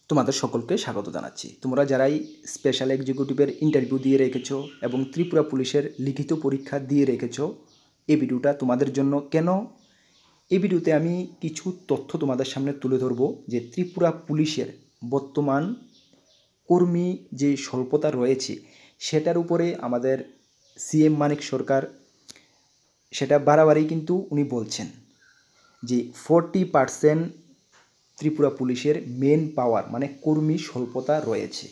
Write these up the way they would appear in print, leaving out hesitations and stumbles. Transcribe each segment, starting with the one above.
তোমাদের সকলকে স্বাগত জানাচ্ছি। তোমরা যারাই স্পেশাল এক্সিকিউটিভের ইন্টারভিউ দিয়ে রেখেছো এবং ত্রিপুরা পুলিশের লিখিত পরীক্ষা দিয়ে রেখেছো, এই ভিডিওটা তোমাদের জন্য। কেন এই ভিডিওতে আমি কিছু তথ্য তোমাদের সামনে তুলে ধরবো যে ত্রিপুরা পুলিশের বর্তমান কর্মী যে স্বল্পতা রয়েছে সেটার উপরে আমাদের সিএম মানিক সরকার সেটা বারবারই কিন্তু উনি বলছেন যে 40% ত্রিপুরা পুলিশের মেন পাওয়ার মানে কর্মী স্বল্পতা রয়েছে।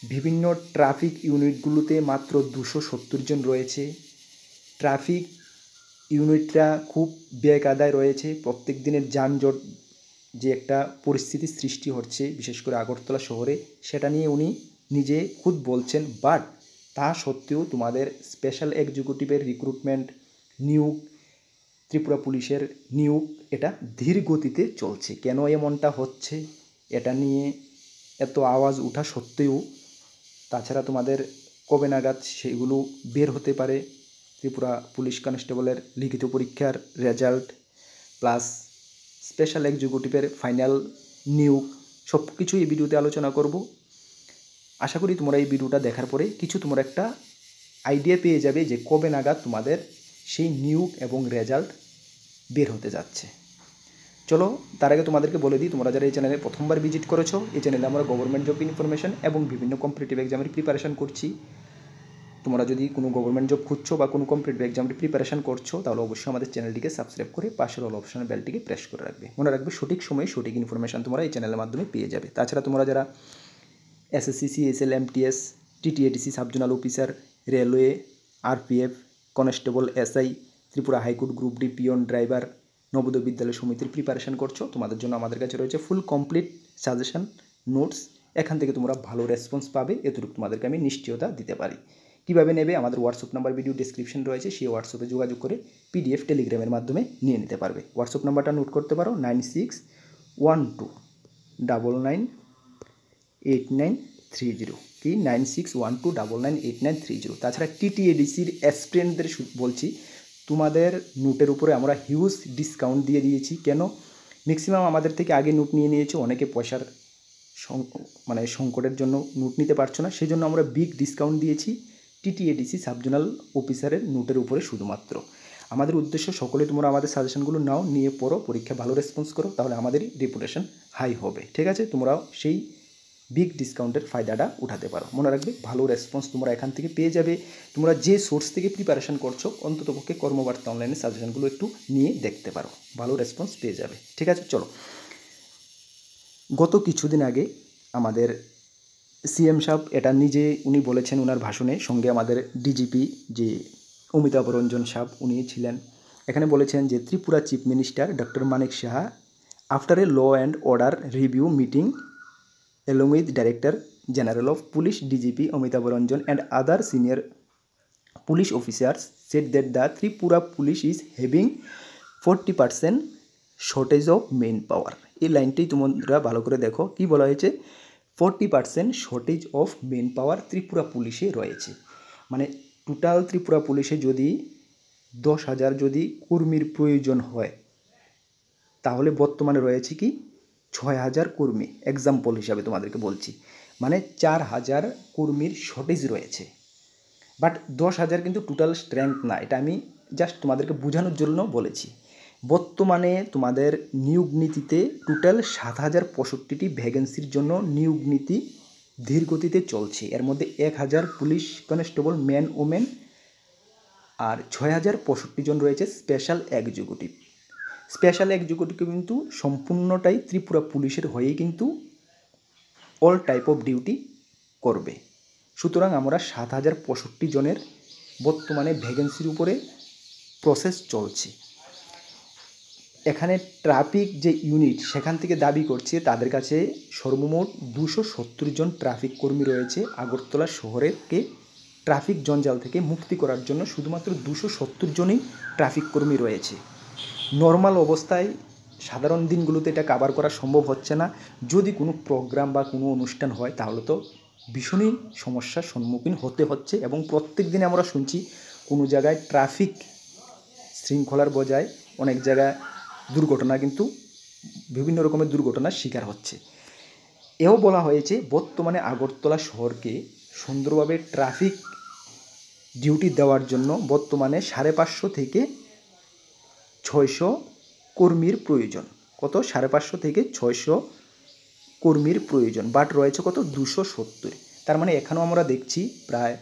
বিভিন্ন ট্রাফিক ইউনিটগুলোতে মাত্র 270 জন রয়েছে। ট্রাফিক ইউনিটরা খুব বেকায়দায় রয়েছে। প্রত্যেক দিনের যানজট যে একটা পরিস্থিতি সৃষ্টি হচ্ছে বিশেষ করে আগরতলা শহরে, সেটা নিয়ে উনি নিজে খুদ বলছেন। বাট তা সত্ত্বেও তোমাদের স্পেশাল এক্সিকিউটিভের রিক্রুটমেন্ট নিয়োগ, ত্রিপুরা পুলিশের নিয়োগ এটা ধীর গতিতে চলছে। কেন এমনটা হচ্ছে এটা নিয়ে এত আওয়াজ ওঠা সত্ত্বেও, তাছাড়া তোমাদের কবে নাগাদ সেগুলো বের হতে পারে ত্রিপুরা পুলিশ কনস্টেবলের লিখিত পরীক্ষার রেজাল্ট প্লাস স্পেশাল এক্সিকিউটিভের ফাইনাল নিয়োগ, সব কিছু এই ভিডিওতে আলোচনা করব। আশা করি তোমরা এই ভিডিওটা দেখার পরে কিছু তোমরা একটা আইডিয়া পেয়ে যাবে যে কবে নাগাদ তোমাদের সেই নিয়োগ এবং রেজাল্ট বের হতে যাচ্ছে। চলো তার আগে তোমাদেরকে বলে দিই, তোমরা যারা এই চ্যানেলে প্রথমবার ভিজিট করেছো, এই চ্যানেলে আমরা গভর্নমেন্ট জব ইনফরমেশন এবং বিভিন্ন কম্পিটিটিভ এক্সামের প্রিপারেশন করছি। তোমরা যদি কোনো গভর্নমেন্ট জব খুঁজছো বা কোনো কম্পিটিটিভ এক্সামের প্রিপারেশন করছো তাহলে অবশ্যই আমাদের চ্যানেলটিকে সাবস্ক্রাইব করে পাশের অল অপশনের বেলটিকে প্রেস করে রাখবে। মনে রাখবে সঠিক সময়ে সঠিক ইনফরমেশন তোমরা এই চ্যানেলের মাধ্যমে পেয়ে যাবে। তাছাড়া তোমরা যারা SSC, CSL, MTS, TTADC, subzonal officer, railway, RPF, constable, SI, Tripura high court group D, peon, driver, Navodaya বিদ্যালয় সমিতির প্রিপারেশন করছো, তোমাদের জন্য আমাদের কাছে রয়েছে ফুল কমপ্লিট সাজেশন নোটস। এখান থেকে তোমরা ভালো রেসপন্স পাবে, এতটুকু তোমাদেরকে আমি নিশ্চয়তা দিতে পারি। কীভাবে নেবে, আমাদের হোয়াটসঅ্যাপ নাম্বার ভিডিও ডিসক্রিপশন রয়েছে, সেই হোয়াটসঅ্যাপে যোগাযোগ করে পিডিএফ টেলিগ্রামের মাধ্যমে নিয়ে নিতে পারবে। হোয়াটসঅ্যাপ নাম্বারটা নোট করতে পারো 9612998930 কি 9612998930। তাছাড়া টিটিএডিসির অ্যাসপিরেন্টদের বলছি, তোমাদের নোটের উপরে আমরা হিউজ ডিসকাউন্ট দিয়ে দিয়েছি। কেন, ম্যাক্সিমাম আমাদের থেকে আগে নোট নিয়ে নিয়েছে, অনেকে পয়সার সংকটের জন্য নোট নিতে পারছো না, সেই জন্য আমরা বিগ ডিসকাউন্ট দিয়েছি টিটিএডিসি সাবজোনাল অফিসারের নোটের উপরে শুধুমাত্র। আমাদের উদ্দেশ্য সকলে তোমরা আমাদের সাজেশনগুলো নাও, নিয়ে পড়ো, পরীক্ষা ভালো রেসপন্স করো, তাহলে আমাদেরই রেপুটেশন হাই হবে। ঠিক আছে, তোমরাও সেই বিগ ডিসকাউন্টের ফায়দাটা উঠাতে পারো। মনে রাখবে ভালো রেসপন্স তোমরা এখান থেকে পেয়ে যাবে। তোমরা যে সোর্স থেকে প্রিপারেশন করছো অন্ততপক্ষে কর্মবার্তা অনলাইনে সাজেশনগুলো একটু নিয়ে দেখতে পারো, ভালো রেসপন্স পেয়ে যাবে। ঠিক আছে, চলো। গত কিছুদিন আগে আমাদের সিএম সাহেব এটা নিজে উনি বলেছেন ওনার ভাষণে, সঙ্গে আমাদের ডিজিপি যে অমিতাভ রঞ্জন সাহেব উনি ছিলেন। এখানে বলেছেন যে Tripura chief minister doctor Manik Saha after a law and order review meeting along with Director General of Police DGP Amitabh Ranjan and other senior police officers said that the Tripura police is having 40% shortage of manpower। এই লাইনটাই তোমরা ভালো করে দেখো, কি বলা হয়েছে, 40% shortage of main পাওয়ার ত্রিপুরা পুলিশে রয়েছে। মানে টোটাল ত্রিপুরা পুলিশে যদি 10,000 যদি কর্মীর প্রয়োজন হয় তাহলে বর্তমানে রয়েছে কি 6,000 কর্মী। এক্সাম্পল হিসাবে তোমাদেরকে বলছি, মানে 4,000 কর্মীর শর্টেজ রয়েছে। বাট 10,000 কিন্তু টোটাল স্ট্রেংথ না, এটা আমি জাস্ট তোমাদেরকে বোঝানোর জন্য বলেছি। বর্তমানে তোমাদের নিয়োগ নীতিতে টোটাল 7,065টি ভ্যাকেন্সির জন্য নিয়োগ নীতি ধীর গতিতে চলছে। এর মধ্যে 1,000 police constable man women are 6,065 জন রয়েছে স্পেশাল এক্সিকিউটিভ। স্পেশাল এক্সিকিউটিভ কিন্তু সম্পূর্ণটাই ত্রিপুরা পুলিশের হয়েই কিন্তু অল টাইপ অফ ডিউটি করবে। সুতরাং আমরা 7,065 জনের বর্তমানে ভ্যাকেন্সির উপরে প্রসেস চলছে। এখানে ট্রাফিক যে ইউনিট সেখান থেকে দাবি করছে তাদের কাছে সর্বমোট 270 জন ট্রাফিক কর্মী রয়েছে। আগরতলা শহরকে ট্রাফিক জঞ্জাল থেকে মুক্তি করার জন্য শুধুমাত্র 270 জনই ট্রাফিক কর্মী রয়েছে। নর্মাল অবস্থায় সাধারণ দিনগুলোতে এটা কাভার করা সম্ভব হচ্ছে না। যদি কোনো প্রোগ্রাম বা কোনো অনুষ্ঠান হয় তাহলে তো ভীষণই সমস্যার সম্মুখীন হতে হচ্ছে, এবং প্রত্যেক দিনে আমরা শুনছি কোনো জায়গায় ট্রাফিক শৃঙ্খলার বজায় অনেক জায়গায় দুর্ঘটনা, কিন্তু বিভিন্ন রকমের দুর্ঘটনার শিকার হচ্ছে। এও বলা হয়েছে বর্তমানে আগরতলা শহরকে সুন্দরভাবে ট্রাফিক ডিউটি দেওয়ার জন্য বর্তমানে 550 থেকে 600 কর্মীর প্রয়োজন। কত? 550 থেকে 600 কর্মীর প্রয়োজন, বাট রয়েছে কত? 270। তার মানে এখানেও আমরা দেখছি প্রায়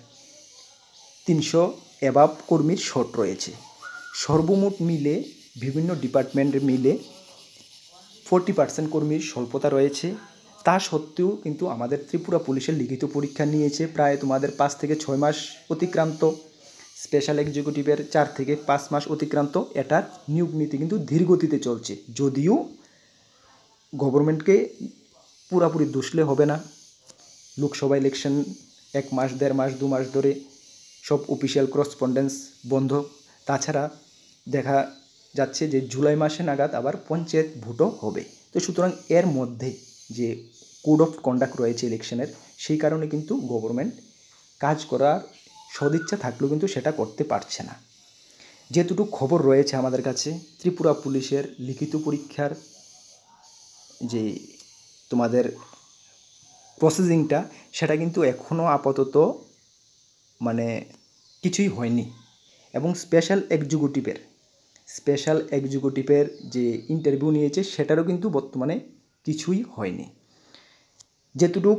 300 অ্যাবাভ কর্মীর শর্ট রয়েছে। সর্বমোট মিলে বিভিন্ন ডিপার্টমেন্টে মিলে 40% কর্মীর স্বল্পতা রয়েছে। তা সত্ত্বেও কিন্তু আমাদের ত্রিপুরা পুলিশের লিখিত পরীক্ষা নিয়েছে প্রায় তোমাদের 5 থেকে 6 মাস অতিক্রান্ত, স্পেশাল এক্সিকিউটিভের 4 থেকে 5 মাস অতিক্রান্ত। এটার নিয়োগ নীতি কিন্তু ধীরগতিতে চলছে, যদিও গভর্নমেন্টকে পুরাপুরি দুষলে হবে না। লোকসভা ইলেকশন 1 মাস, 1.5 মাস, 2 মাস ধরে সব অফিসিয়াল করসপন্ডেন্স বন্ধ। তাছাড়া দেখা যাচ্ছে যে জুলাই মাসে নাগাদ আবার পঞ্চায়েত ভোটও হবে। তো সুতরাং এর মধ্যে যে কোড অফ কন্ডাক্ট রয়েছে ইলেকশনের, সেই কারণে কিন্তু গভর্নমেন্ট কাজ করার সদিচ্ছা থাকলেও কিন্তু সেটা করতে পারছে না। যেটুকু খবর রয়েছে আমাদের কাছে, ত্রিপুরা পুলিশের লিখিত পরীক্ষার যে তোমাদের প্রসেসিংটা, সেটা কিন্তু এখনও আপাতত মানে কিছুই হয়নি। এবং স্পেশাল এক্সিকিউটিভের যে ইন্টারভিউ নিয়েছে সেটারও কিন্তু বর্তমানে কিছুই হয়নি। যেটুকু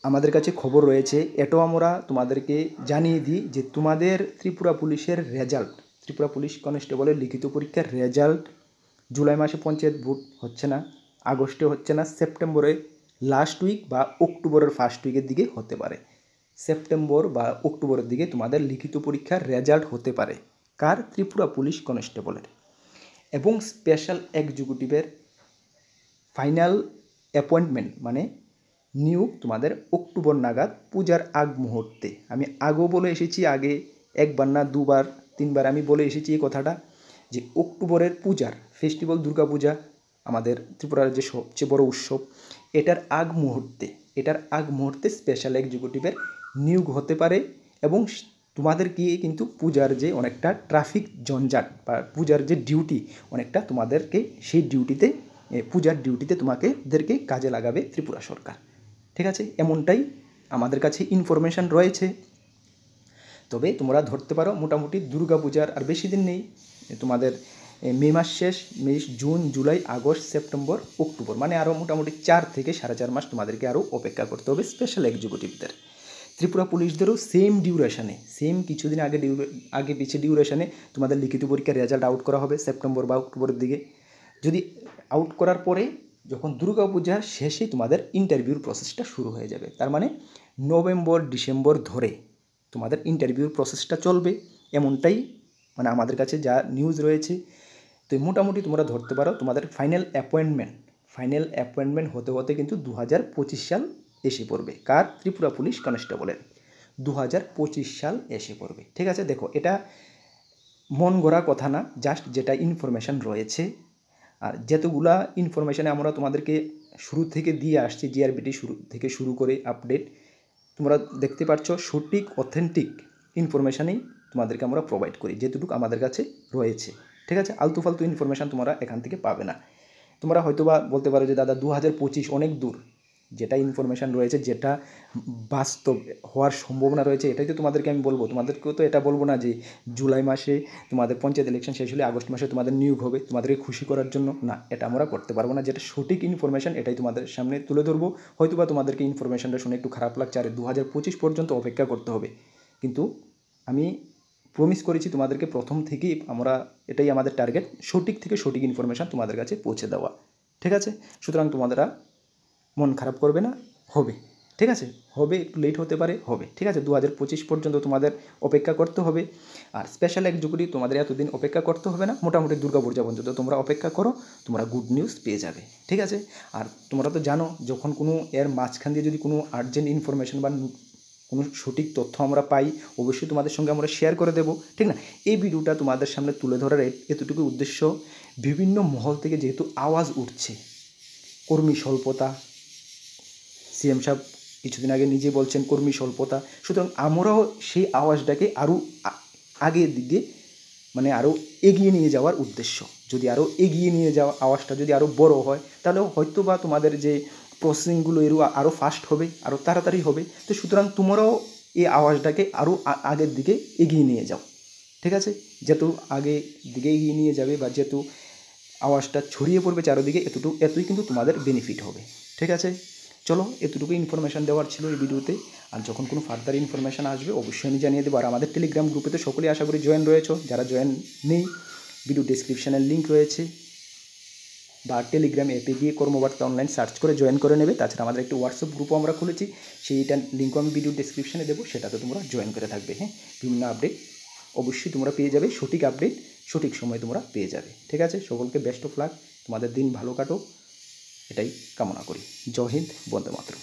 আমাদের কাছে খবর রয়েছে এটাও আমরা তোমাদেরকে জানিয়ে দিই যে তোমাদের ত্রিপুরা পুলিশের রেজাল্ট, ত্রিপুরা পুলিশ কনস্টেবলের লিখিত পরীক্ষার রেজাল্ট জুলাই মাসে পঞ্চায়েত ভোট হচ্ছে না, আগস্টে হচ্ছে না, সেপ্টেম্বরে লাস্ট উইক বা অক্টোবরের ফার্স্ট উইকের দিকে হতে পারে। সেপ্টেম্বর বা অক্টোবরের দিকে তোমাদের লিখিত পরীক্ষার রেজাল্ট হতে পারে। কার? ত্রিপুরা পুলিশ কনস্টেবলের। এবং স্পেশাল এক্সিকিউটিভের ফাইনাল অ্যাপয়েন্টমেন্ট মানে নিয়োগ তোমাদের অক্টোবর নাগাদ, পূজার আগ মুহূর্তে। আমি আগেও বলে এসেছি, আগে 1 বার না 2 বার 3 বার আমি বলে এসেছি এই কথাটা, যে অক্টোবরের পূজার ফেস্টিভ্যাল দুর্গাপূজা আমাদের ত্রিপুরার যে সবচেয়ে বড় উৎসব, এটার আগ মুহূর্তে স্পেশাল এক্সিকিউটিভের নিয়োগ হতে পারে। এবং তোমাদের গিয়ে কিন্তু পূজার যে অনেকটা ট্রাফিক জঞ্জাট বা পূজার যে ডিউটি, অনেকটা তোমাদেরকে সেই ডিউটিতে, পূজার ডিউটিতে তোমাদেরকে কাজে লাগাবে ত্রিপুরা সরকার। ঠিক আছে, এমনটাই আমাদের কাছে ইনফরমেশান রয়েছে। তবে তোমরা ধরতে পারো মোটামুটি দুর্গাপূজার আর বেশি দিন নেই, তোমাদের মে মাস শেষ, May, June, July, August, September, October, মানে আরও মোটামুটি 4 থেকে 4.5 মাস তোমাদেরকে আরও অপেক্ষা করতে হবে স্পেশাল এক্সিকিউটিভদের। ত্রিপুরা পুলিশদেরও সেম ডিউরেশনে, কিছুদিন আগে পিছিয়ে ডিউরেশনে তোমাদের লিখিত পরীক্ষার রেজাল্ট আউট করা হবে সেপ্টেম্বর বা অক্টোবরের দিকে। যদি আউট করার পরে যখন দুর্গাপূজার শেষে তোমাদের ইন্টারভিউর প্রসেসটা শুরু হয়ে যাবে, তার মানে নভেম্বর ডিসেম্বর ধরে তোমাদের ইন্টারভিউর প্রসেসটা চলবে, এমনটাই মানে আমাদের কাছে যা নিউজ রয়েছে। তো মোটামুটি তোমরা ধরতে পারো তোমাদের ফাইনাল অ্যাপয়েন্টমেন্ট হতে হতে কিন্তু 2025 সাল এসে পড়বে। কার? ত্রিপুরা পুলিশ কনস্টেবলের 2025 সাল এসে পড়বে। ঠিক আছে, দেখো এটা মন গড়া কথা না, জাস্ট যেটা ইনফরমেশান রয়েছে। আর যতগুলা ইনফরমেশানে আমরা তোমাদেরকে শুরু থেকে দিয়ে আসছি, জিআরবিটি শুরু করে আপডেট, তোমরা দেখতে পাচ্ছ সঠিক অথেন্টিক ইনফরমেশানেই তোমাদেরকে আমরা প্রোভাইড করি, যেটুকু আমাদের কাছে রয়েছে। ঠিক আছে, আলতু ফালতু ইনফরমেশান তোমরা এখান থেকে পাবে না। তোমরা হয়তোবা বলতে পারো যে দাদা 2025 অনেক দূর, যেটা ইনফরমেশান রয়েছে, যেটা বাস্তব হওয়ার সম্ভাবনা রয়েছে, এটাই তো তোমাদেরকে আমি বলবো। তোমাদেরকেও তো এটা বলবো না যে জুলাই মাসে তোমাদের পঞ্চায়েত ইলেকশন শেষ হলে আগস্ট মাসে তোমাদের নিয়োগ হবে তোমাদেরকে খুশি করার জন্য, না, এটা আমরা করতে পারবো না। যেটা সঠিক ইনফরমেশান এটাই তোমাদের সামনে তুলে ধরবো। হয়তোবা তোমাদেরকে ইনফরমেশানটা শুনে একটু খারাপ লাগছে, আর 2025 পর্যন্ত অপেক্ষা করতে হবে, কিন্তু আমি প্রমিস করেছি তোমাদেরকে প্রথম থেকেই, এটাই আমাদের টার্গেট, সঠিক থেকে সঠিক ইনফরমেশান তোমাদের কাছে পৌঁছে দেওয়া। ঠিক আছে, সুতরাং তোমাদেরা মন খারাপ করবে না, হবে। ঠিক আছে, হবে, একটু লেট হতে পারে, হবে। ঠিক আছে, 2025 পর্যন্ত তোমাদের অপেক্ষা করতে হবে। আর স্পেশাল এক্সিকিউটিভ তোমাদের এতদিন অপেক্ষা করতে হবে না, মোটামুটি দুর্গাপূজা পর্যন্ত তোমরা অপেক্ষা করো, তোমরা গুড নিউজ পেয়ে যাবে। ঠিক আছে, আর তোমরা তো জানো যখন কোনো এর মাঝখান দিয়ে যদি কোনো আর্জেন্ট ইনফরমেশন বা কোনো সঠিক তথ্য আমরা পাই, অবশ্যই তোমাদের সঙ্গে আমরা শেয়ার করে দেবো। ঠিক না, এই ভিডিওটা তোমাদের সামনে তুলে ধরার এতটুকু উদ্দেশ্য, বিভিন্ন মহল থেকে যেহেতু আওয়াজ উঠছে কর্মী স্বল্পতা, সিএম সাহেব কিছুদিন আগে নিজে বলছেন কর্মী স্বল্পতা, সুতরাং আমরাও সেই আওয়াজটাকে আরও আগের দিকে মানে আরও এগিয়ে নিয়ে যাওয়ার উদ্দেশ্য। যদি আরও এগিয়ে নিয়ে যাওয়া আওয়াজটা যদি আরও বড় হয়, তাহলে হয়তো বা তোমাদের যে প্রসেসিংগুলো আরও ফাস্ট হবে, আরও তাড়াতাড়ি হবে। তো সুতরাং তোমরাও এই আওয়াজটাকে আরও আগের দিকে এগিয়ে নিয়ে যাও, ঠিক আছে? যত আগে দিকে এগিয়ে নিয়ে যাবে বা যত আওয়াজটা ছড়িয়ে পড়বে চারদিকে, এতই কিন্তু তোমাদের বেনিফিট হবে, ঠিক আছে? চলো, এতটুকু ইনফরমেশান দেওয়ার ছিল এই ভিডিওতে। আর যখন কোনো ফার্দার ইনফরমেশান আসবে অবশ্যই আমি জানিয়ে দেবো। আর আমাদের টেলিগ্রাম গ্রুপে তো সকলেই আশা করি জয়েন রয়েছো। যারা জয়েন নেই, ভিডিও ডেসক্রিপশানের লিঙ্ক রয়েছে, বা টেলিগ্রাম অ্যাপে গিয়ে কর্মবার্তা অনলাইন সার্চ করে জয়েন করে নেবে। তাছাড়া আমাদের একটি হোয়াটসঅ্যাপ গ্রুপও আমরা খুলেছি, সেইটার লিঙ্কও আমি ভিডিও ডেসক্রিপশানে দেবো, সেটাতে তোমরা জয়েন করে থাকবে। হ্যাঁ, বিভিন্ন আপডেট অবশ্যই তোমরা পেয়ে যাবে, সঠিক আপডেট সঠিক সময়ে তোমরা পেয়ে যাবে, ঠিক আছে? সকলকে বেস্ট অফ লাক, তোমাদের দিন ভালো কাটো, এটাই কামনা করি। জয় হিন্দ, বন্দে মাতরম।